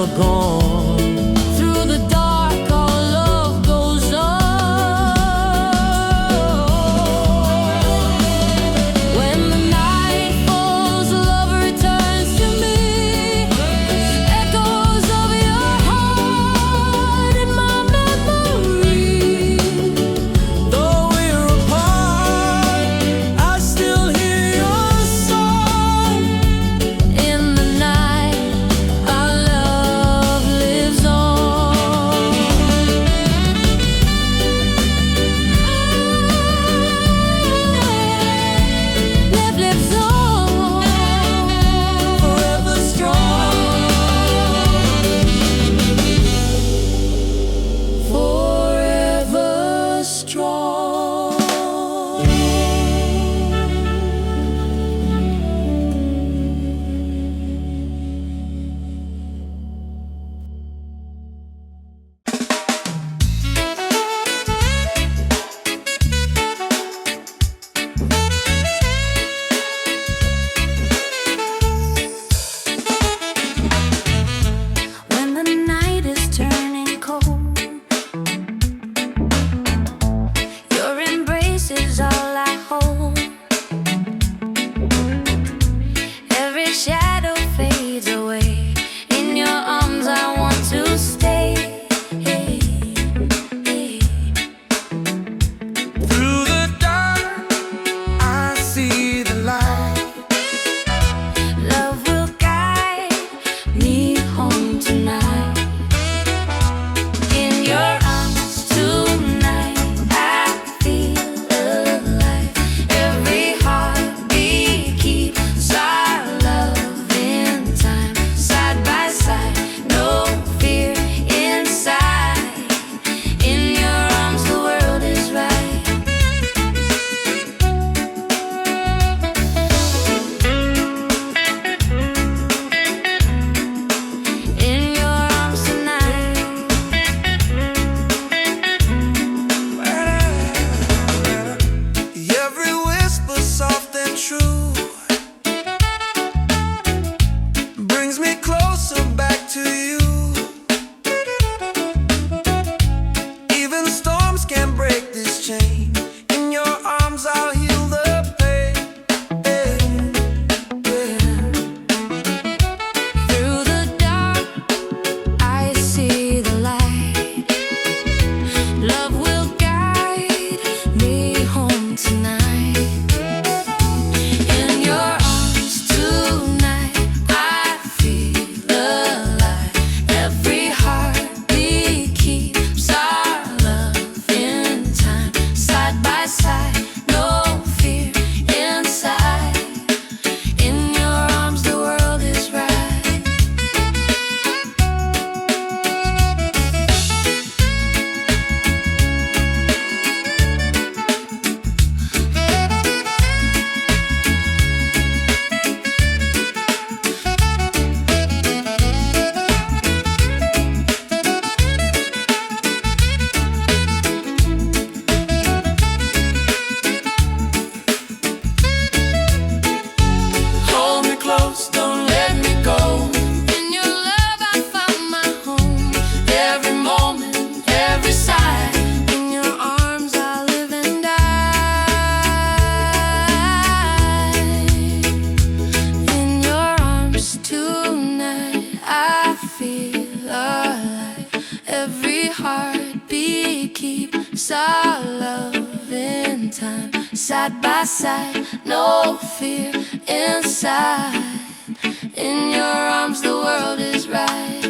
never gone. Through the dark, our love goes on. When the night falls, love returns to me. Echoes of your heart in my memory. Though we're apart, I still hear your song. In the night, our love lives on. Love lives on. Forever strong. Forever strong. When the night is turning cold, your embrace is all I hold. Every shadow fades away. In your arms I want to stay. Through the dark, I see the light. Love will guide me home tonight. In your arms tonight I feel alive. Every heartbeat keeps our love in time. Side by side, no fear inside. In your arms the world is right. In your arms tonight. Every whisper soft and true brings me closer back to you. Even storms can break this chain. In your arms I'll heal the pain. Through the dark, I see the light. Love will guide me home tonight. In your arms tonight, I feel alive. Every heartbeat keeps our love in time. Side by side, no fear inside. In your arms, the world is right. Hold me close, don't let me go. In your love, I found my home. Every moment, every side. In your arms, I live and die. In your arms tonight, I feel alive. Every heartbeat keeps our love in time. Side by side, no fear inside. In your arms, the world is right.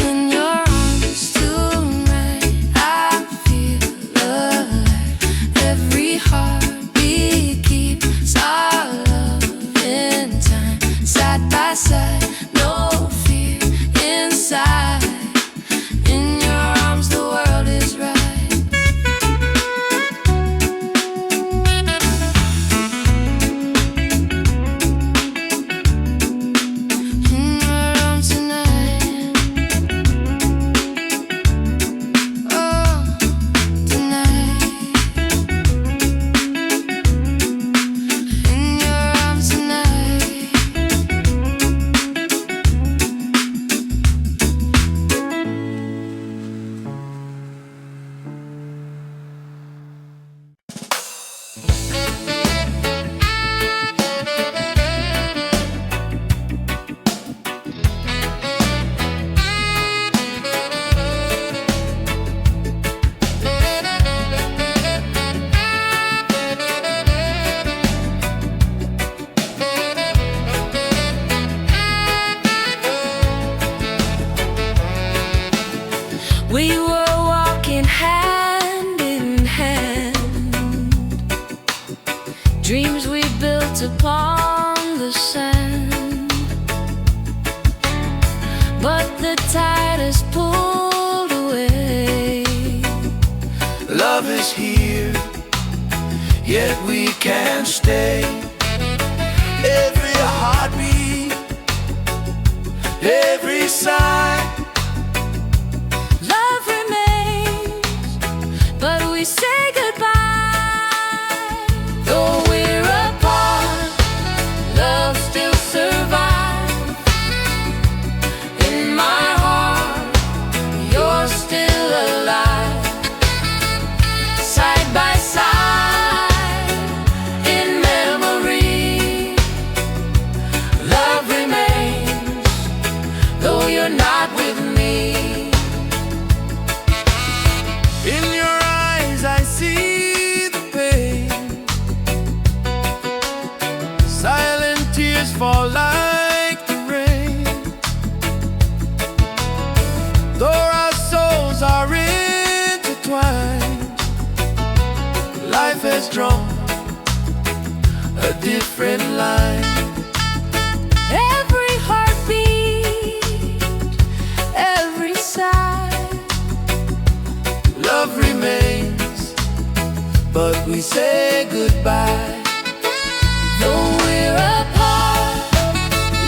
In your arms tonight, I feel alive. Every heartbeat keeps our love in time. Side by side, no fear inside. In your arms, the world is right. the tide has pulled away. Love is here, yet we can't stay. Every heartbeat, every sigh, Love remains, but we say goodbye. Though we're apart, love still survives. In my heart, you're still alive. Side by side, in memory, love remains, though you're not with me. in your eyes I see the pain. Silent tears fall like the rain. Though our souls are intertwined, life has drawn a different line. Every heartbeat, every sigh, Love remains, but we say goodbye. though we're apart,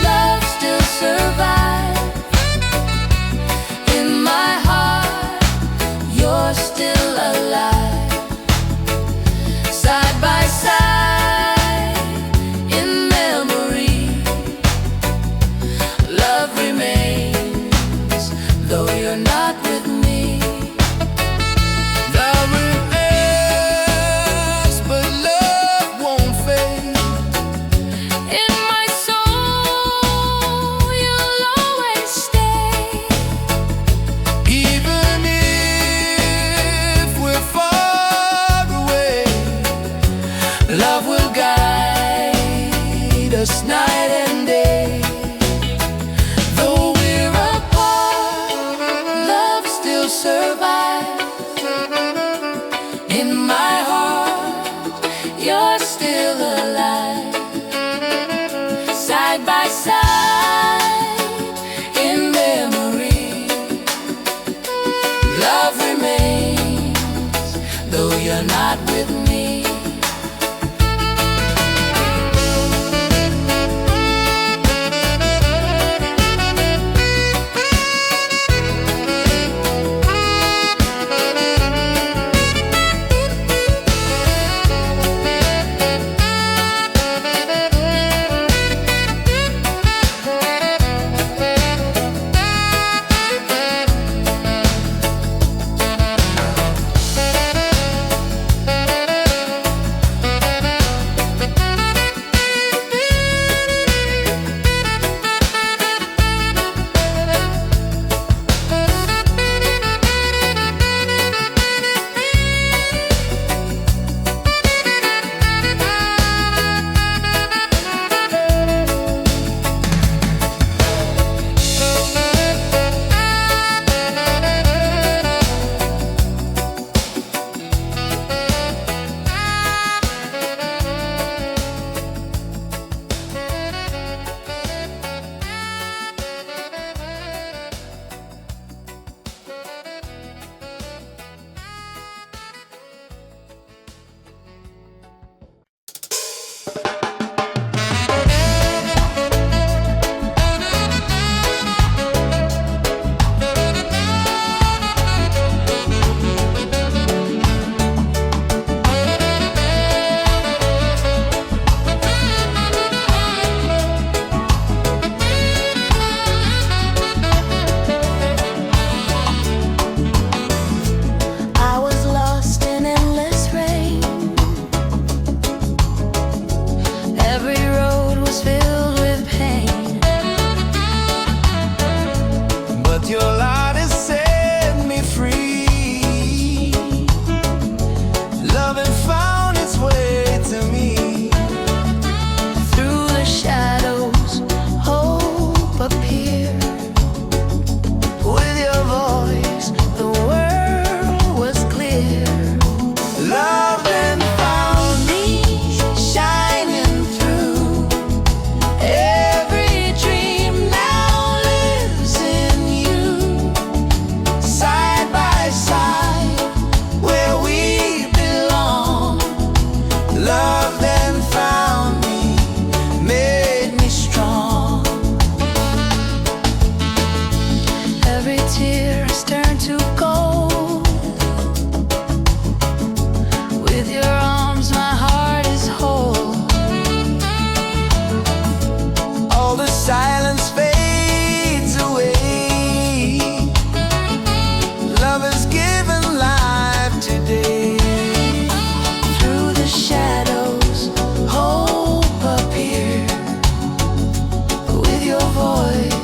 love still survives. In my heart, you're still alive. Side by side, in memory, love remains, though you're not with me. Love remains, but love won't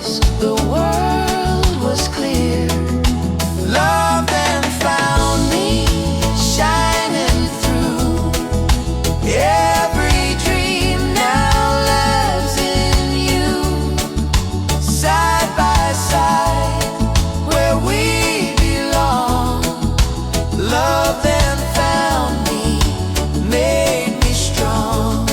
skies, the world was clear. Love then found me, shining through. Every dream now lives in you. Side by side, where we belong. Love then found me, made me strong.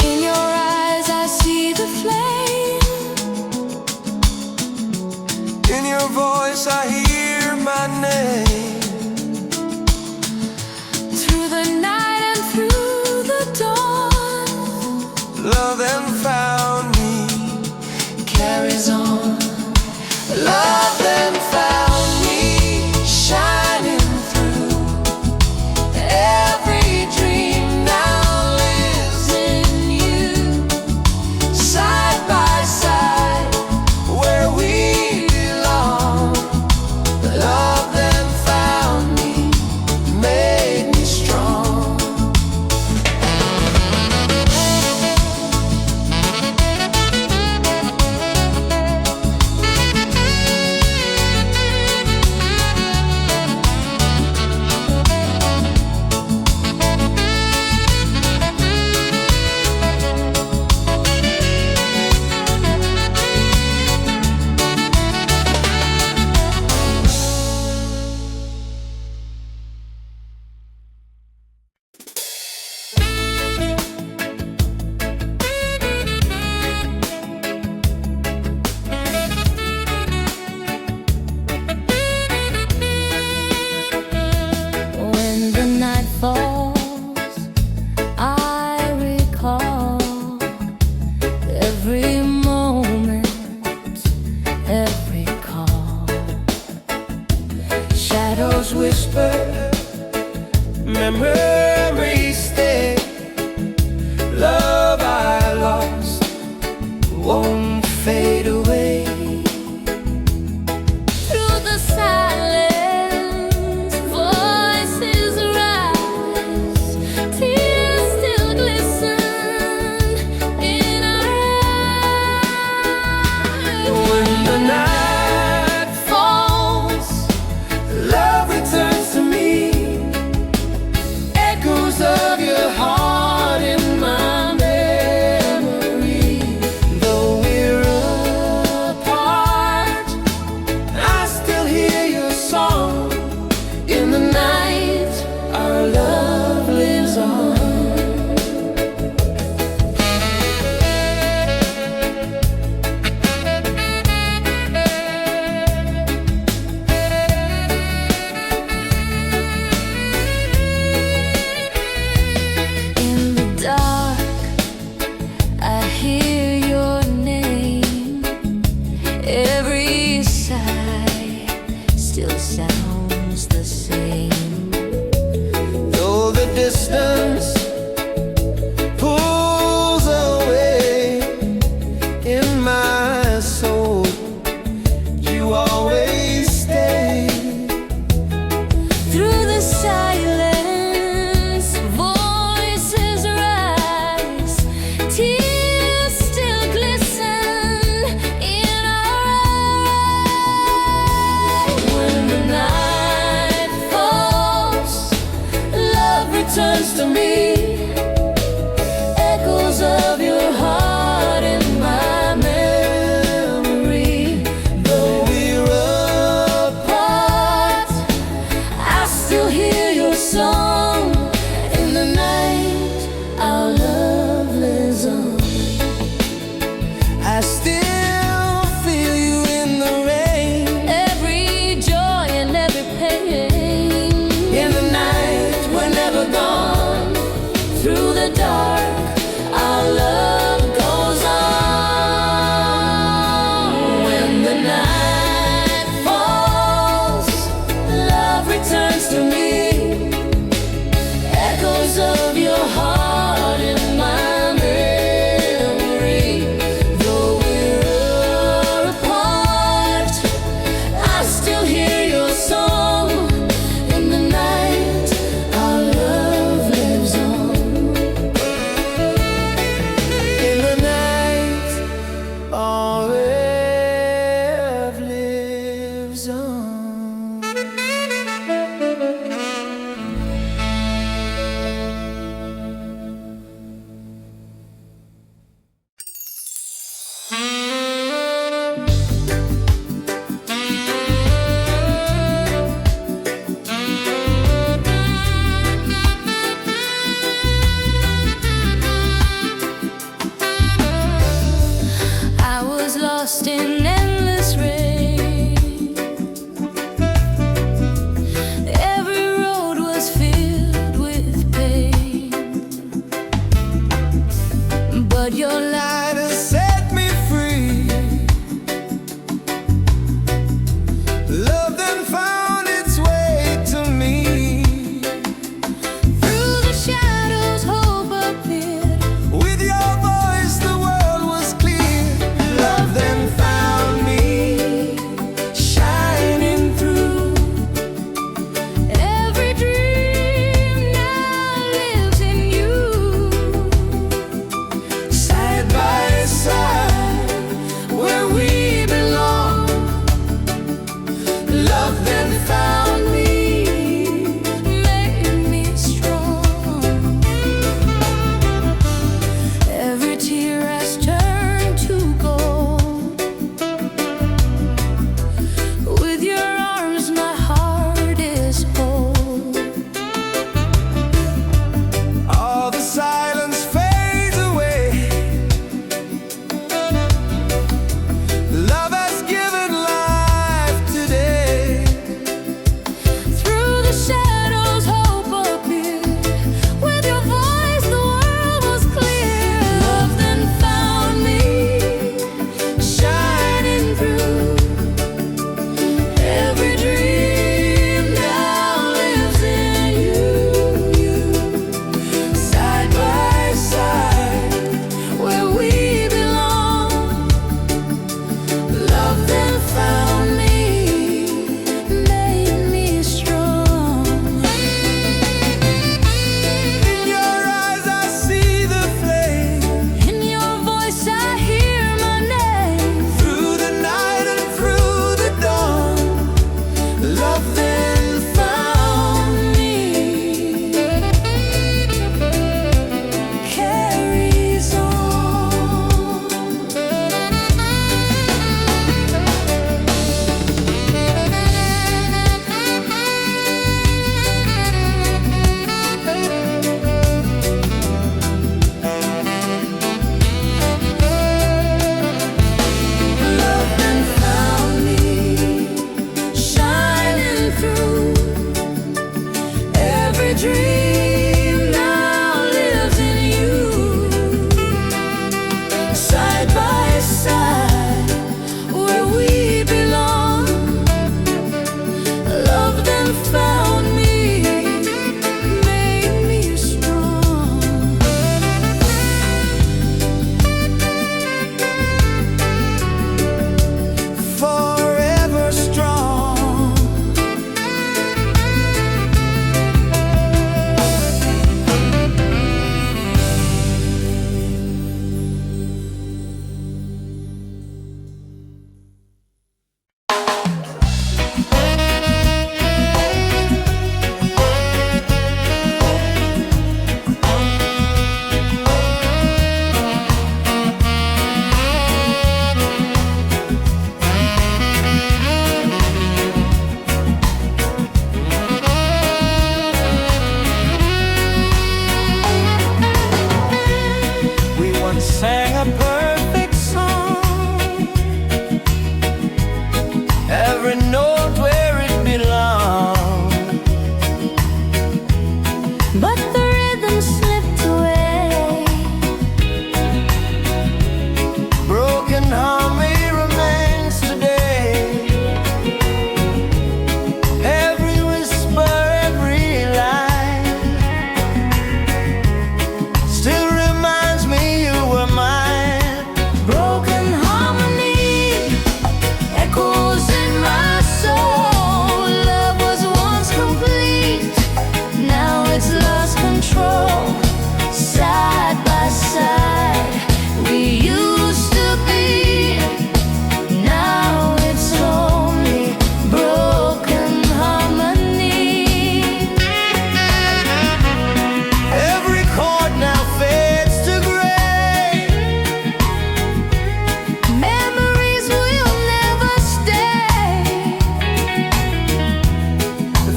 In your eyes I see the flame. In your voice I hear my name. Through the night and through the dawn, Love then found me, carries on. love then found me, shining through. Every dream now lives in you. Side by side, where we belong. Love then found me, made me strong. When the night falls, I recall every moment, every call. Shadows whisper, memories stay. Love I lost won't fade away. Through the silence, voices rise, tears still glisten in our eyes. When the night falls, love returns to me. Echoes of your heart in my memory. Though we're apart, I still hear your song. In the night, our love lives on. In the dark, I hear your name. Every sigh still sounds the same. Though the distance pulls away in my soul, you always stay. Through the silence, voices rise, tears still glisten in our eyes. When the night falls, love returns to me. Echoes of your heart in my memory. Though we're Apart, I still hear your song. In the night, our love lives on. I still feel you in the rain. Every joy and every pain. In the night, we're never gone. Through the dark, our love goes on. When the night falls, love returns to me. Echoes of your heart in my memory. Though we're apart, I still hear your song. In the night, our love lives on. In the night, our love lives on.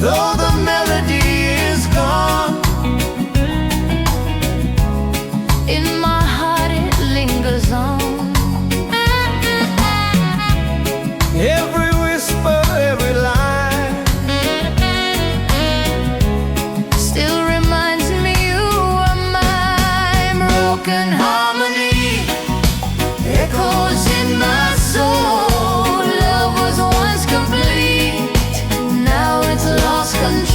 though the melody is gone. In my heart it lingers on. Every whisper, every line Still reminds me you are my broken harmony. Echoes in my soul. Love was once complete, now it's lost control.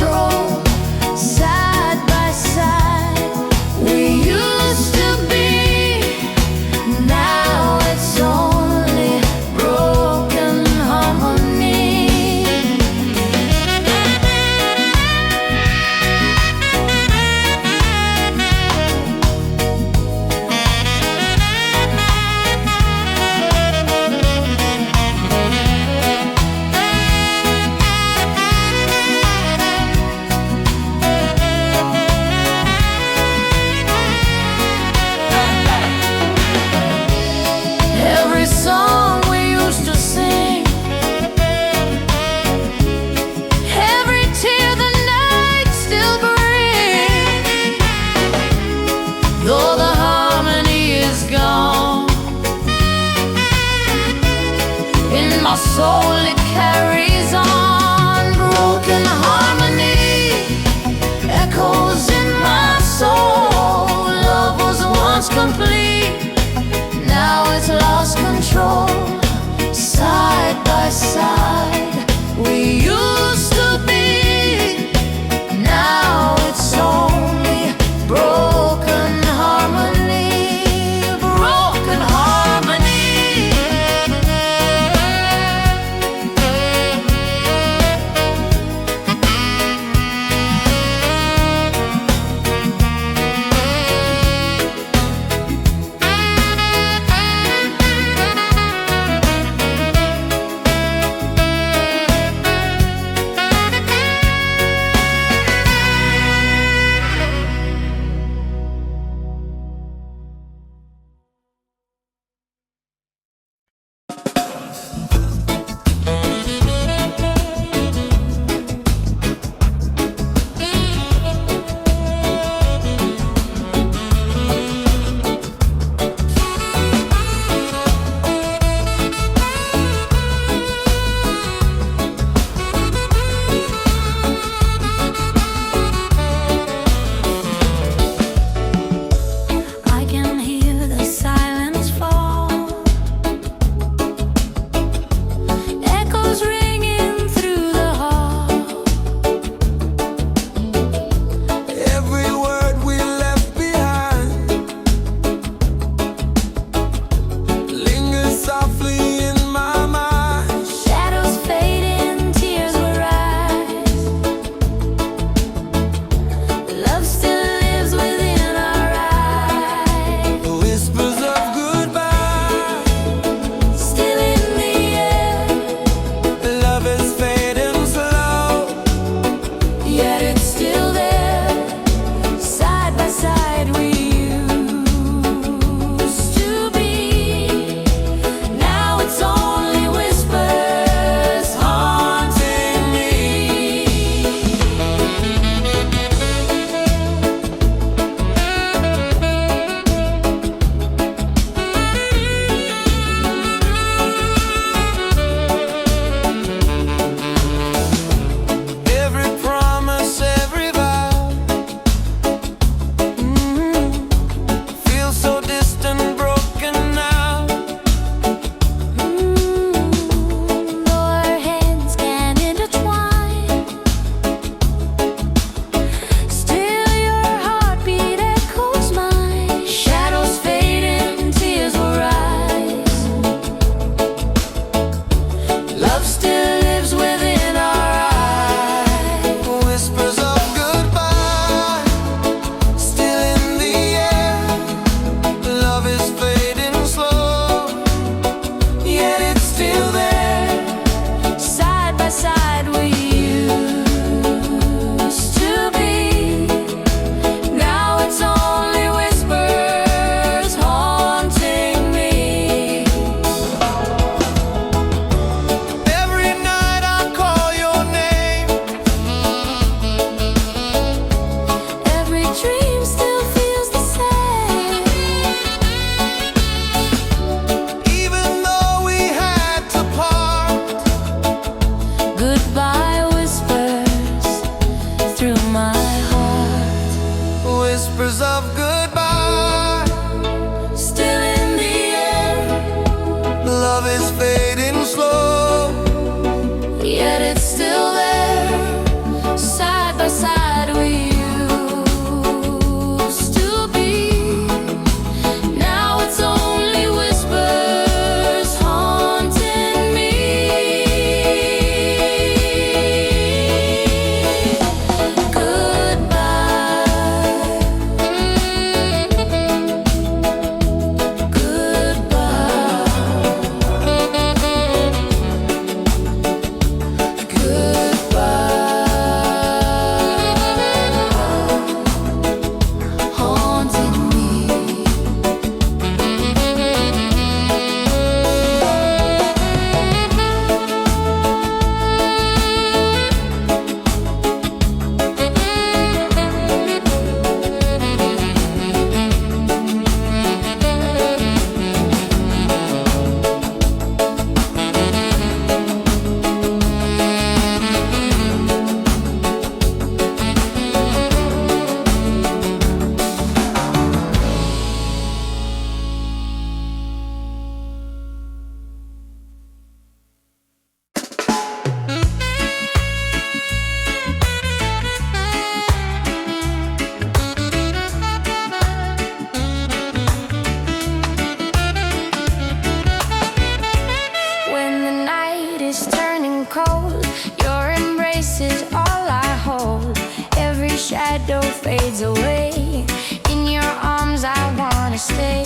shadow fades away. In your arms I wanna stay.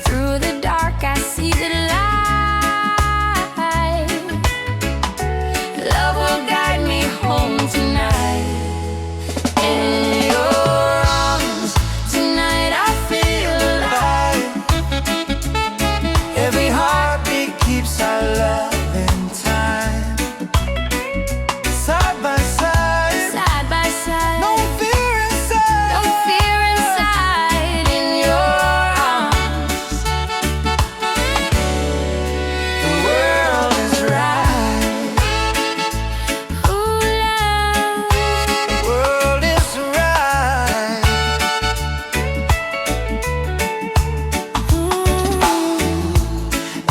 Through the dark I see the light. Love will guide me home tonight. In your arms tonight I feel alive. Every heartbeat keeps our love in time. Side by side, Side by side, no fear inside. no fear inside. In your arms The world is right. ooh, love. The world is right.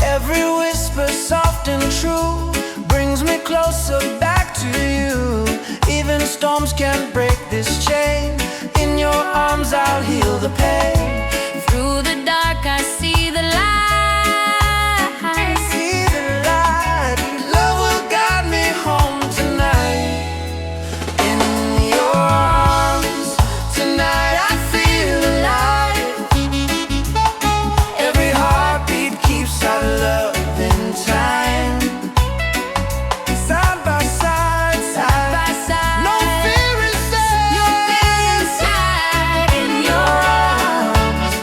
Every whisper soft and true brings me closer back to you. Even storms can't break this chain. In your arms I'll heal the pain. Through the dark I see the light. See the light. Love will guide me home tonight. In your arms tonight I feel alive. Every heartbeat keeps our love in time. Side by side, Side by side, no fear inside. no fear inside. In your arms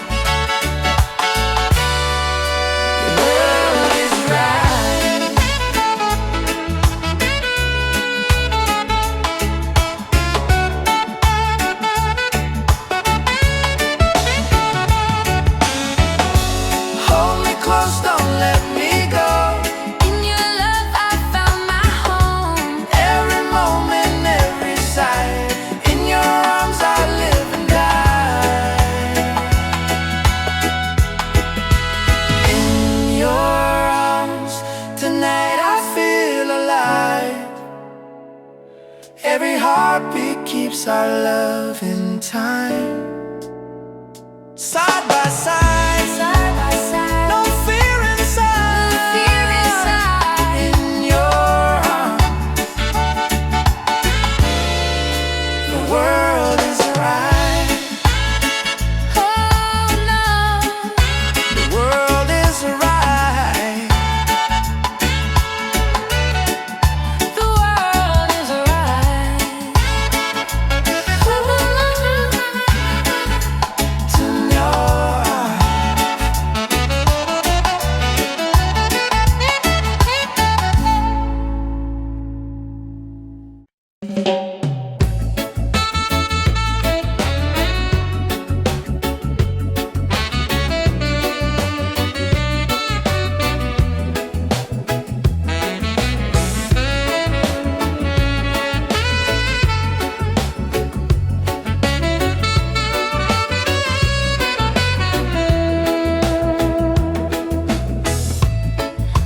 The world is right. Hold me close, don't let me go. In your love I found my home. Every moment, every side. In your arms I live and die. In your arms tonight I feel alive. Every heartbeat keeps our love in time. Side by side, Side by side, no fear inside. no fear inside. In your arms the world is right. Oh no, The world is right. the world is right. To your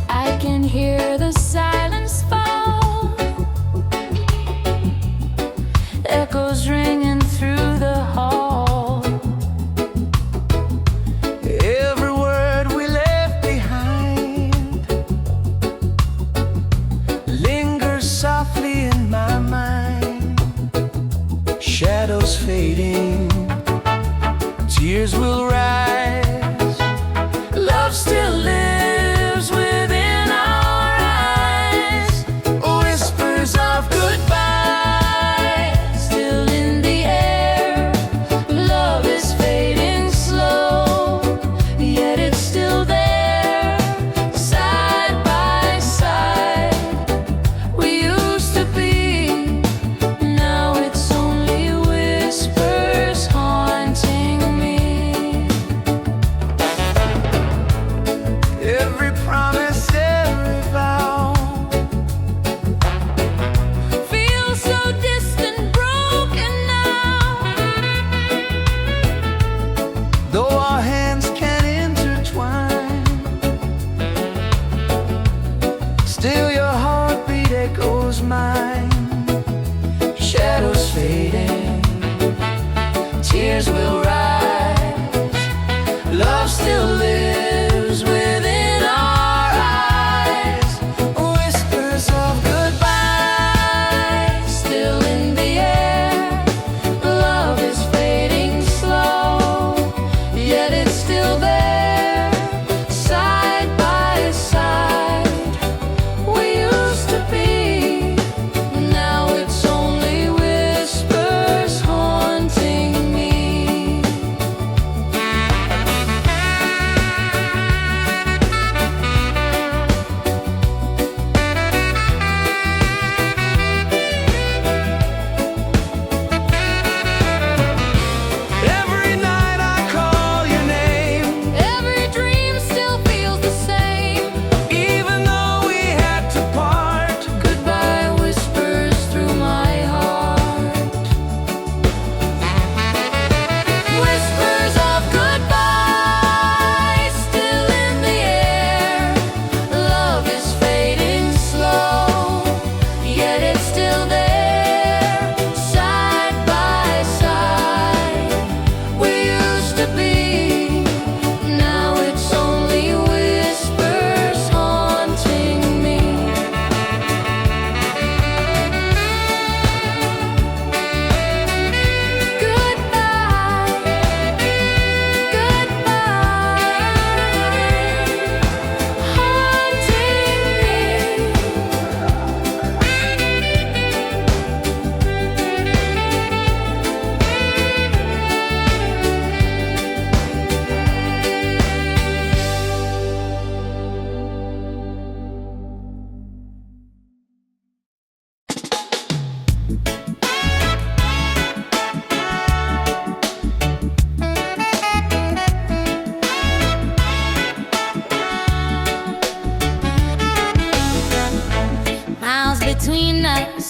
I can hear the silence fall, echoes ringing through the hall. Every word we left behind lingers softly in my mind. Shadows fading, tears will rise. Love still lives within our eyes. Whispers of goodbye Still in the air, love is fading slow, yet it's still there, side by side. We used to be, now it's only whispers haunting me.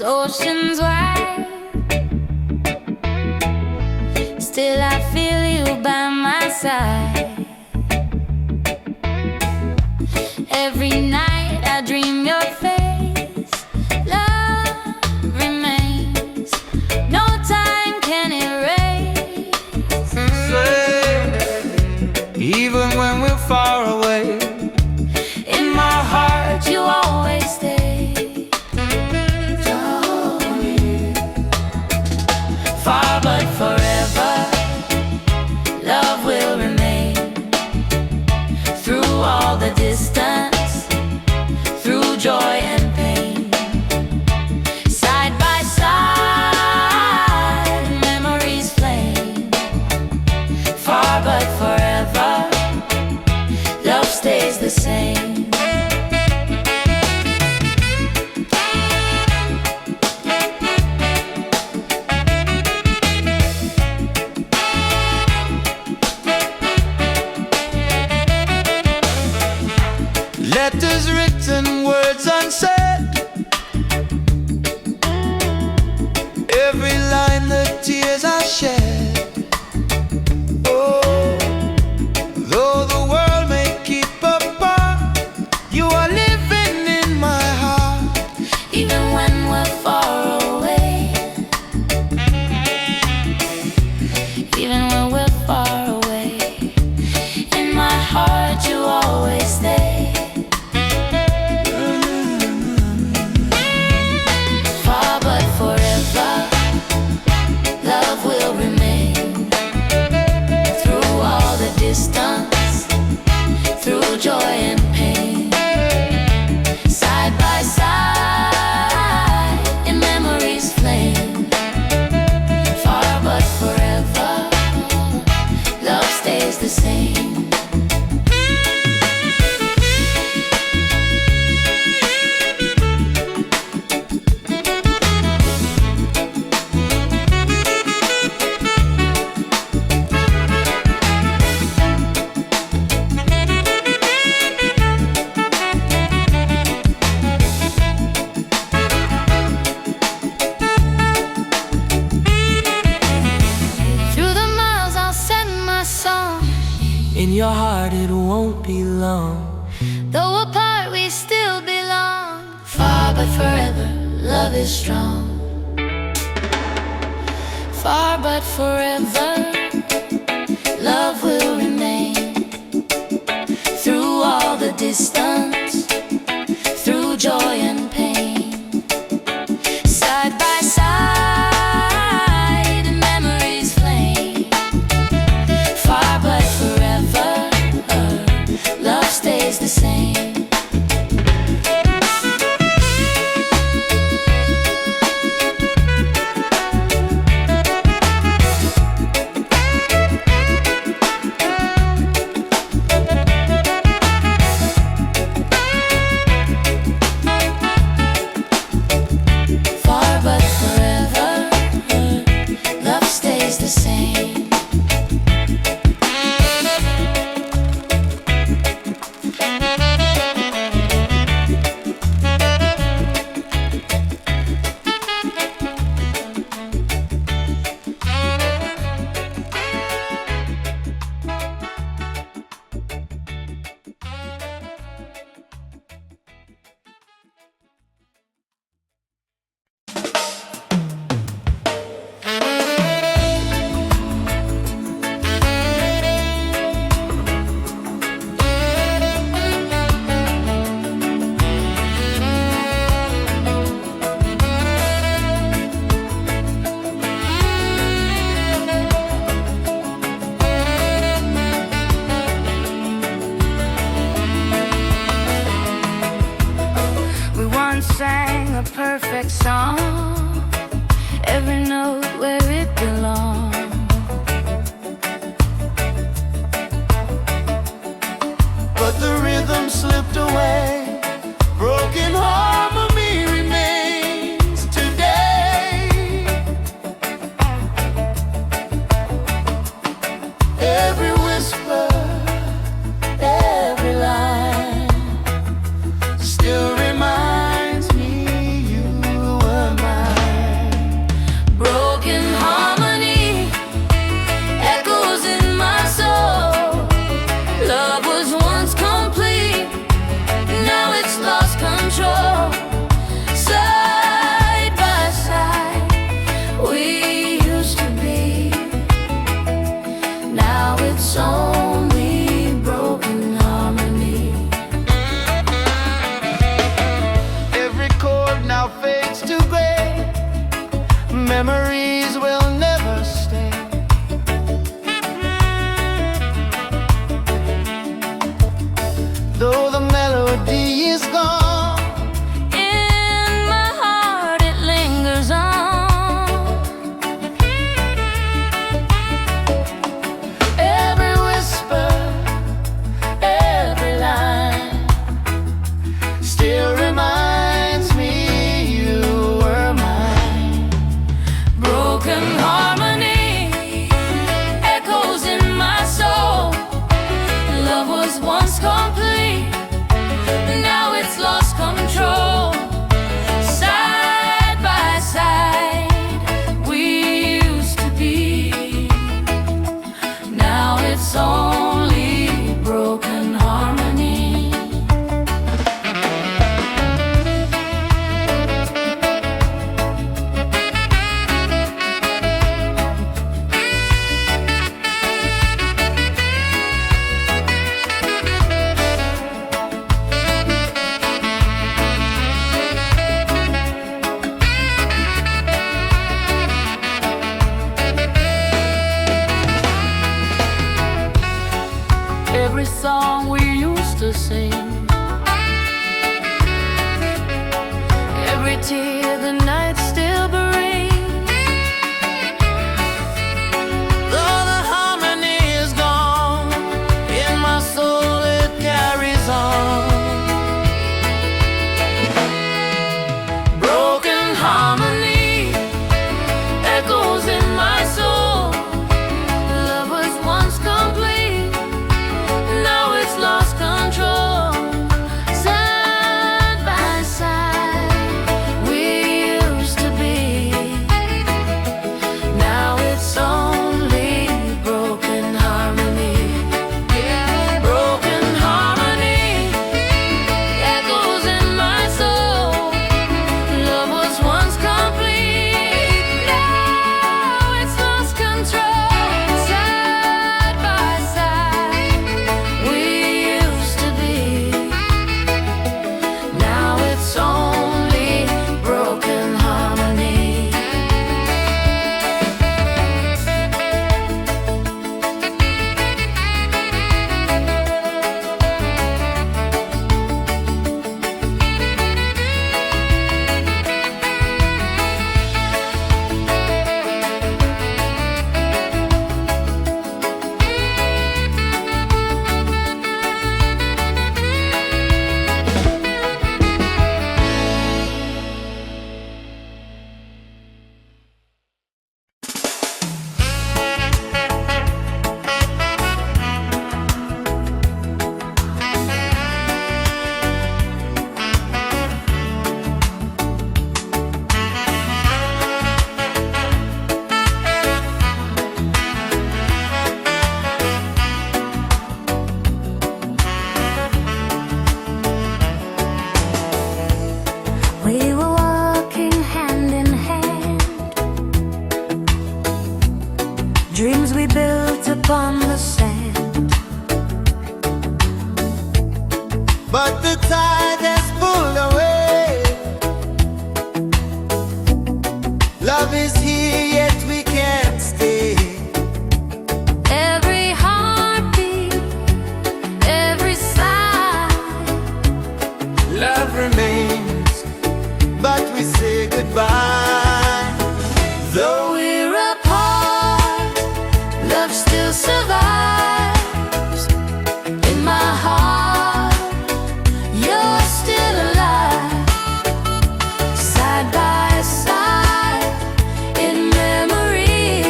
oceans wide. Still I feel you by my side. Every night I dream your face. Love remains, no time can erase. Even when we're far away, in my heart you always stay. Far but forever, love will remain. Through all the distance, through joy and pain, side by side, memories flame. Far but forever, love stays the same. letters written, words unsaid, every line the tears I shed. Oh, though the world may keep apart, you are living in my heart. Even when we're far away, even when we're far away, in my heart you always stay. Far but forever, love will remain. Through all the distance, through joy and pain, side by side, in memories flame. Far but forever, love stays the same. In your heart it won't be long. Though apart we still belong. Far but forever, love is strong. Far but forever, love will remain. Through all the distance, through joy and pain, side by side, memories flame. Far but forever, love stays the same. Far but forever, love stays the same. We once sang a perfect song, every note where it belonged. But the rhythm slipped away, broken harmony remains today. Every whisper, every line still reminds me you were mine. memories will never stay. Though the melody is gone, in my heart it lingers on. every whisper, every line still reminds me you were mine. Broken harmony echoes in my soul. Love was once complete, now it's lost control. Side by side we used to be, now it's only broken harmony. Every song we used to sing, every tear the night still brings. Though the harmony is gone, in my soul it carries on. Broken harmony echoes in my soul. Love was once complete, now it's lost control. Side by side we used to be, now it's only broken harmony. Broken harmony echoes in my soul. Love was once complete, now it's lost control. Side by side we used to be, now it's only broken harmony. We were walking hand in hand, dreams we built upon the sand. But the tide has pulled away. Love is here, yet we can't stay. Every heartbeat, every sigh, Love remains, but we say goodbye. Though we're apart, love still survives. In my heart, you're still alive. Side by side, in memory,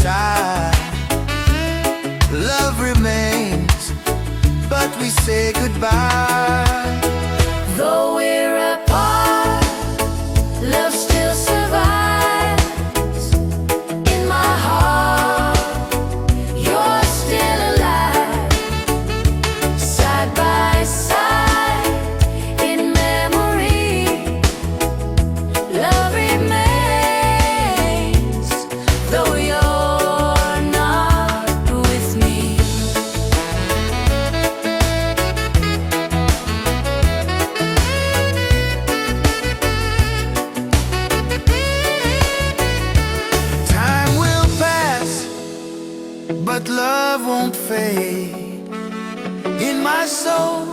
side. Love remains, but we say goodbye. Though we're apart, love still survives. In my heart, you're still alive. Side by side, in memory, love remains. Though you're not with me. Time will pass, but love won't fade. In my soul,